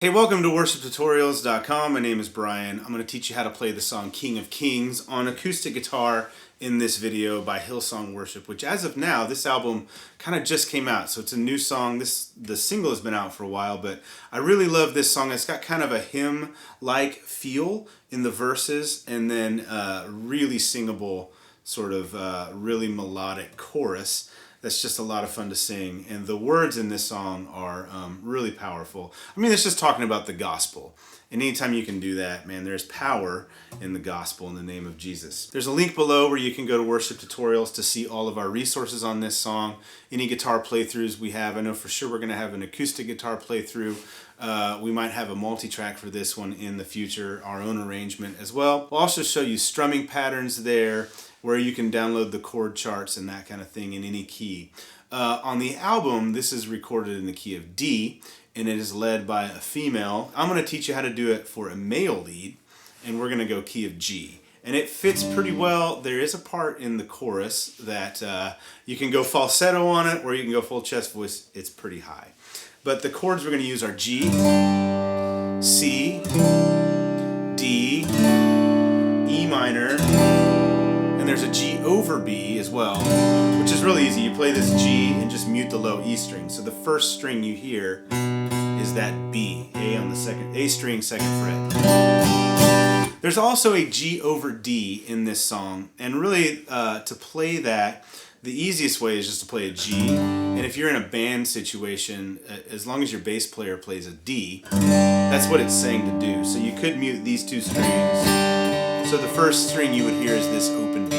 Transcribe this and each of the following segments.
Hey, welcome to worshiptutorials.com. My name is Brian. I'm going to teach you how to play the song King of Kings on acoustic guitar in this video by Hillsong Worship, which as of now, this album kind of just came out. So it's a new song. The single has been out for a while, but I really love this song. It's got kind of a hymn-like feel in the verses and then really singable, sort of really melodic chorus. That's just a lot of fun to sing, and the words in this song are really powerful. I mean, it's just talking about the gospel, and anytime you can do that, man, there's power in the gospel in the name of Jesus. There's a link below where you can go to Worship Tutorials to see all of our resources on this song, any guitar playthroughs we have. I know for sure we're going to have an acoustic guitar playthrough. We might have a multi-track for this one in the future, our own arrangement as well. We'll also show you strumming patterns there, where you can download the chord charts and that kind of thing in any key. On the album, this is recorded in the key of D, and it is led by a female. I'm going to teach you how to do it for a male lead, and we're going to go key of G. And it fits pretty well. There is a part in the chorus that you can go falsetto on it, or you can go full chest voice. It's pretty high. But the chords we're going to use are G, C, D, E minor, there's a G over B as well, which is really easy. You play this G and just mute the low E string. So the first string you hear is that B, A on the second, A string, second fret. There's also a G over D in this song, and really to play that, the easiest way is just to play a G. And if you're in a band situation, as long as your bass player plays a D, that's what it's saying to do. So you could mute these two strings. So the first string you would hear is this open D.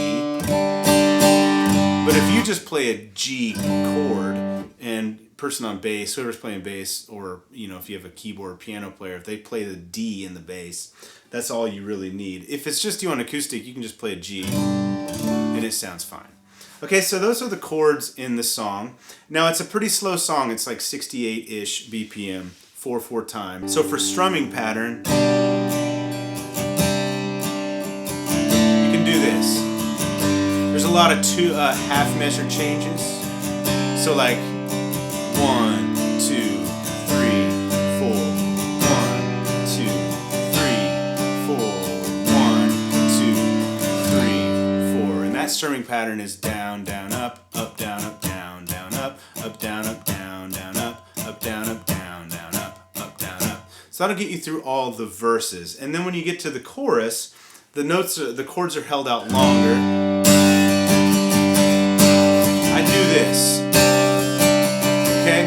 But if you just play a G chord, and person on bass, whoever's playing bass, or if you have a keyboard or piano player, if they play the D in the bass, that's all you really need. If it's just you on acoustic, you can just play a G and it sounds fine. Okay, so those are the chords in the song. Now it's a pretty slow song. It's like 68-ish BPM, 4/4 time. So for strumming pattern, do this. There's a lot of half measure changes. So like 1, 2, 3, 4. 1, 2, 3, 4. 1, 2, 3, 4. And that strumming pattern is down, down, up, down, down, down, up, down, down, down, up, down, down, down, up, down, up. So that'll get you through all the verses. And then when you get to the chorus, the chords are held out longer. I do this. Okay?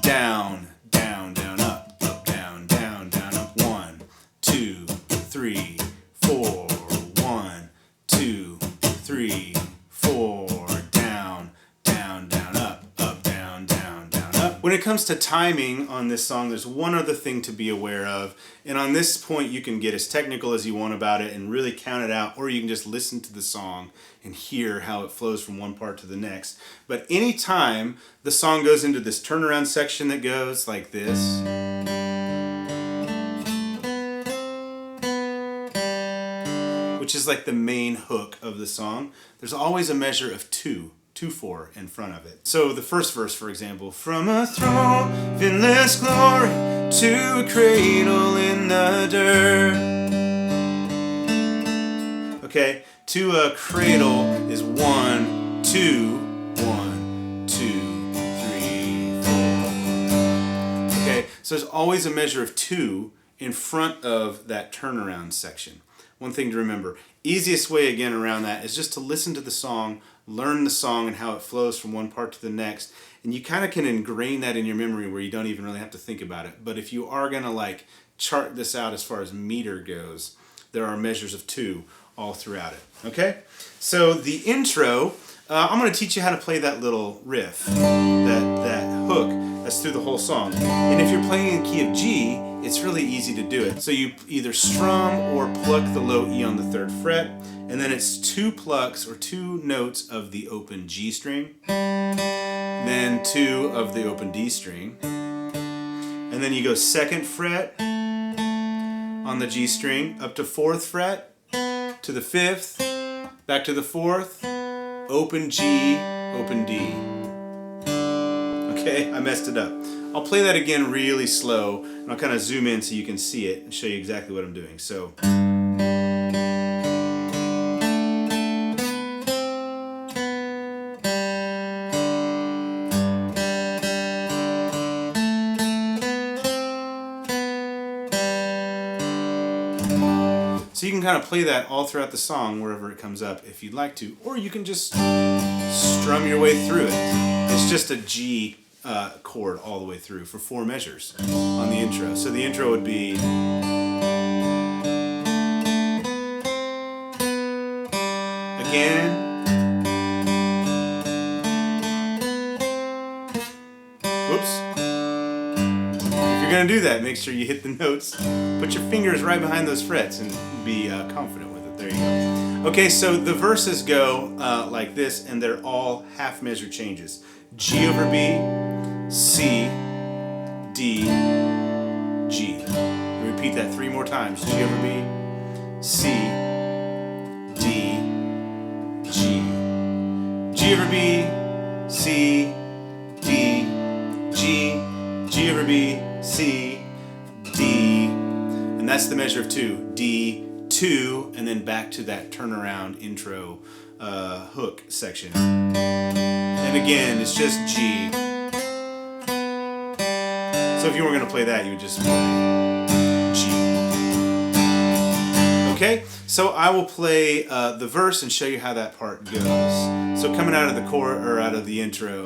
Down, down, down, up, down, down, down, up. 1, 2, 3, 4. 1, 2, 3, 4. Down, down, down, up, down, down, down, up. When it comes to timing on this song, there's one other thing to be aware of. And on this point, you can get as technical as you want about it and really count it out, or you can just listen to the song and hear how it flows from one part to the next. But anytime the song goes into this turnaround section that goes like this, which is like the main hook of the song, there's always a measure of 2/4 in front of it. So the first verse, for example, from a throne of endless glory to a cradle in the dirt. Okay, to a cradle is 1, 2, 1, 2, 3, 4. Okay, so there's always a measure of 2 in front of that turnaround section. One thing to remember. Easiest way again around that is just to listen to the song, learn the song and how it flows from one part to the next, and you kind of can ingrain that in your memory where you don't even really have to think about it. But if you are going to like chart this out as far as meter goes, there are measures of 2 all throughout it. Okay? So the intro, I'm going to teach you how to play that little riff, that hook that's through the whole song. And if you're playing in key of G, it's really easy to do it. So you either strum or pluck the low E on the 3rd fret, and then it's 2 plucks or 2 notes of the open G string, then 2 of the open D string, and then you go 2nd fret on the G string, up to 4th fret, to the 5th, back to the 4th, open G, open D. Okay, I messed it up. I'll play that again really slow, and I'll kind of zoom in so you can see it and show you exactly what I'm doing. So. So you can kind of play that all throughout the song wherever it comes up if you'd like to, or you can just strum your way through it. It's just a G chord all the way through for 4 measures on the intro. So the intro would be again. Whoops. If you're going to do that, make sure you hit the notes. Put your fingers right behind those frets and be confident with it. There you go. Okay, so the verses go like this, and they're all half measure changes. G over B, C, D, G. Repeat that 3 more times. G over B, C, D, G. G over B, C, D, G. G over B, C, D. And that's the measure of 2. D, 2, and then back to that turnaround intro hook section. And again, it's just G. So if you were going to play that, you would just play G. Okay, so I will play the verse and show you how that part goes. So coming out of the chord or out of the intro.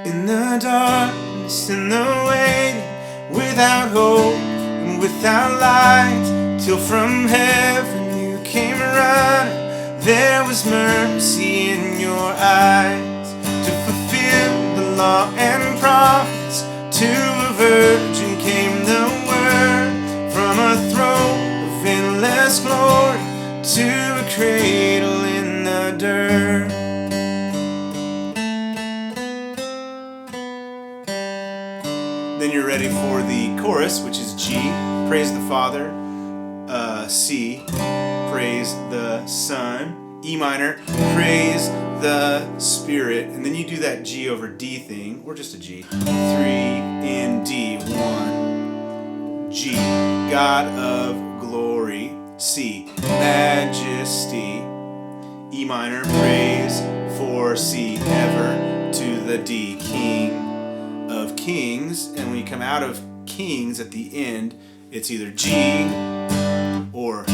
In the darkness, in the waiting, without hope and without light, till from heaven you came running. There was mercy in your eyes to fulfill the law and prophets. To a virgin came the word, from a throne of endless glory to a cradle in the dirt. Then you're ready for the chorus, which is G, praise the Father, C, praise the Son, E minor, praise the Spirit, and then you do that G over D thing, or just a G, 3 in D, 1, G, God of glory, C, majesty, E minor, praise for C, ever, to the D, King of Kings, and when you come out of Kings at the end, it's either G or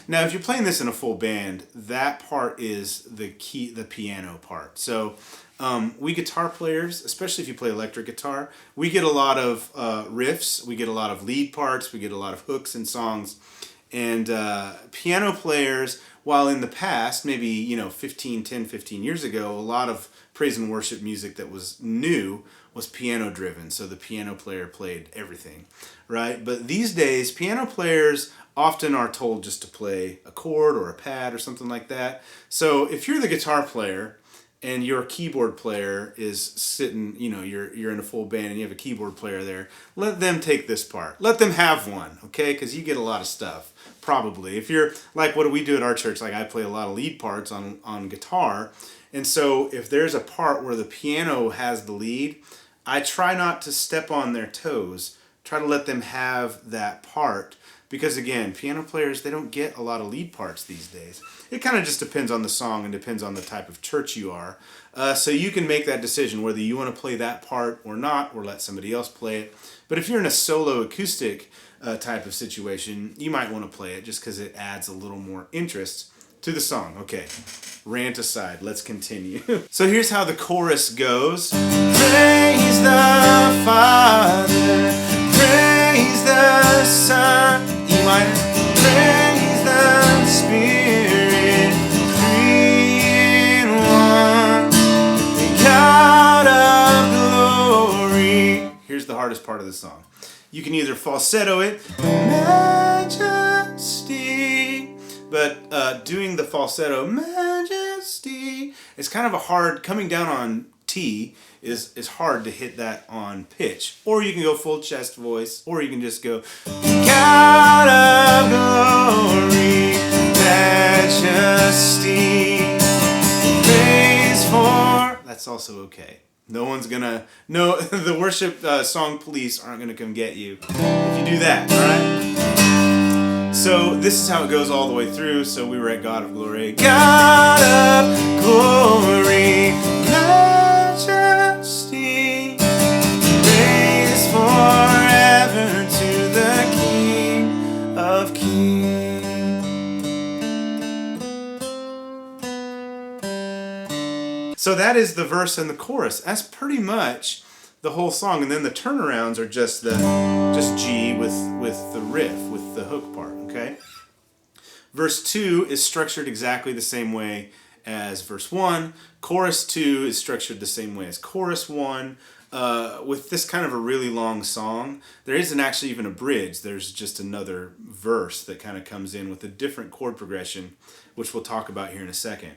now if you're playing this in a full band, that part is the key, the piano part. So we guitar players, especially if you play electric guitar, we get a lot of riffs, we get a lot of lead parts, we get a lot of hooks in songs, and piano players, while in the past, maybe 10, 15 years ago, a lot of praise and worship music that was new was piano driven. So the piano player played everything, right? But these days, piano players often are told just to play a chord or a pad or something like that. So if you're the guitar player and your keyboard player is sitting, you're in a full band and you have a keyboard player there, let them take this part. Let them have one, okay? Because you get a lot of stuff, probably. If you're, like what do we do at our church, like I play a lot of lead parts on guitar, and so if there's a part where the piano has the lead, I try not to step on their toes, try to let them have that part, because again, piano players, they don't get a lot of lead parts these days. It kind of just depends on the song and depends on the type of church you are. So you can make that decision whether you want to play that part or not, or let somebody else play it. But if you're in a solo acoustic type of situation, you might want to play it just because it adds a little more interest to the song. Okay, rant aside, let's continue. So here's how the chorus goes. Praise the Father, praise the Son, E minor, praise the Spirit, 3 in 1, the God of glory. Here's the hardest part of the song. You can either falsetto it, majesty, but doing the falsetto, majesty, is kind of a hard, coming down on T is hard to hit that on pitch. Or you can go full chest voice, or you can just go, God God of glory, majesty, praise for... That's also okay. No one's gonna... No, the worship song police aren't gonna come get you if you do that, alright? So this is how it goes all the way through. So we were at God of glory. God of glory, majesty, praise forever to the King of Kings. So that is the verse and the chorus. That's pretty much the whole song, and then the turnarounds are just G with the riff, with the hook part, okay? Verse 2 is structured exactly the same way as verse 1. Chorus 2 is structured the same way as chorus 1. With this kind of a really long song, there isn't actually even a bridge. There's just another verse that kind of comes in with a different chord progression, which we'll talk about here in a second.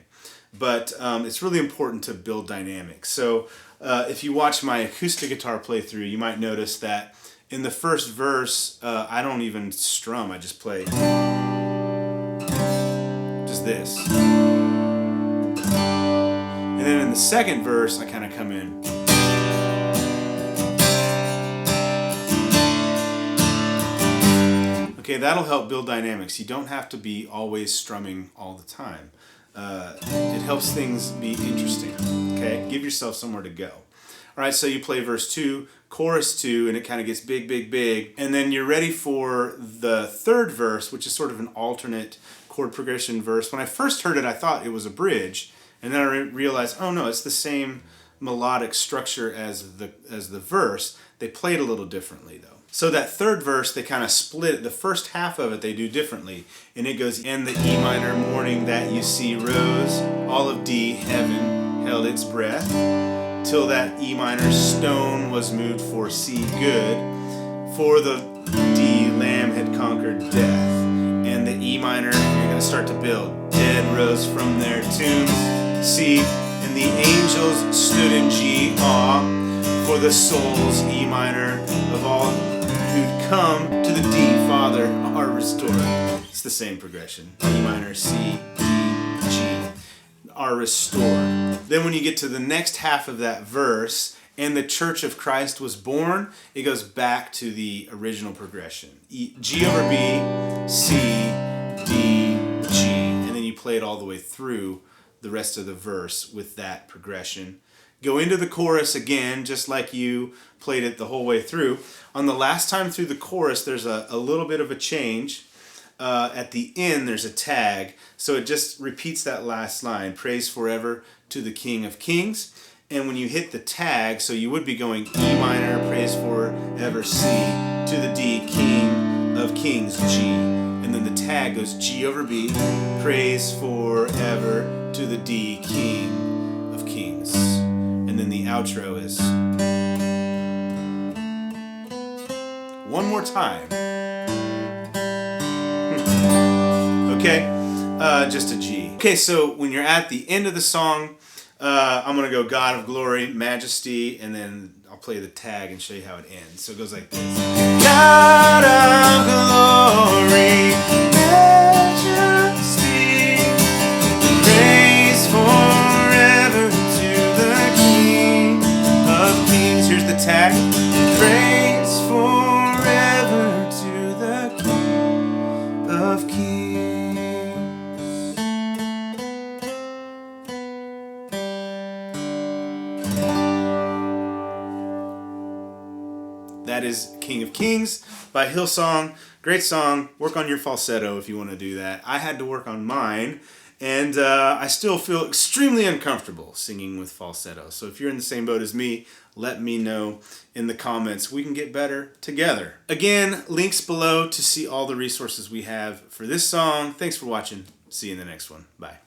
But it's really important to build dynamics. So if you watch my acoustic guitar playthrough, you might notice that in the first verse, I don't even strum. I just play just this. And then in the second verse, I kind of come in. Okay, that'll help build dynamics. You don't have to be always strumming all the time. It helps things be interesting, okay? Give yourself somewhere to go. All right, so you play verse 2, chorus 2, and it kind of gets big, big, big. And then you're ready for the third verse, which is sort of an alternate chord progression verse. When I first heard it, I thought it was a bridge. And then I realized, oh no, it's the same melodic structure as the verse. They play it a little differently, though. So that third verse, they kind of split it. The first half of it, they do differently. And it goes, and the E minor morning that you see rose, all of D, heaven held its breath, till that E minor stone was moved for C, good, for the D, lamb had conquered death. And the E minor, you're going to start to build. Dead rose from their tombs, C, and the angels stood in G, awe, for the souls, E minor, of all who'd come to the D, Father, are restored. It's the same progression. E minor, C, D, G, are restored. Then when you get to the next half of that verse, and the Church of Christ was born, it goes back to the original progression. G over B, C, D, G. And then you play it all the way through the rest of the verse with that progression. Go into the chorus again, just like you played it the whole way through. On the last time through the chorus, there's a little bit of a change. At the end, there's a tag. So it just repeats that last line, praise forever to the King of Kings. And when you hit the tag, so you would be going E minor, praise forever, C, to the D, King of Kings, G. And then the tag goes G over B, praise forever to the D, King of Kings. And then the outro is one more time. Okay, just a G. Okay, so when you're at the end of the song, I'm going to go God of glory, majesty, and then I'll play the tag and show you how it ends. So it goes like this. God of glory, majesty, praise forever to the King of Kings. Here's the tag. Praise forever to the King of Kings. That is King of Kings by Hillsong. Great song. Work on your falsetto if you want to do that. I had to work on mine, and I still feel extremely uncomfortable singing with falsetto. So if you're in the same boat as me, let me know in the comments. We can get better together. Again, links below to see all the resources we have for this song. Thanks for watching. See you in the next one. Bye.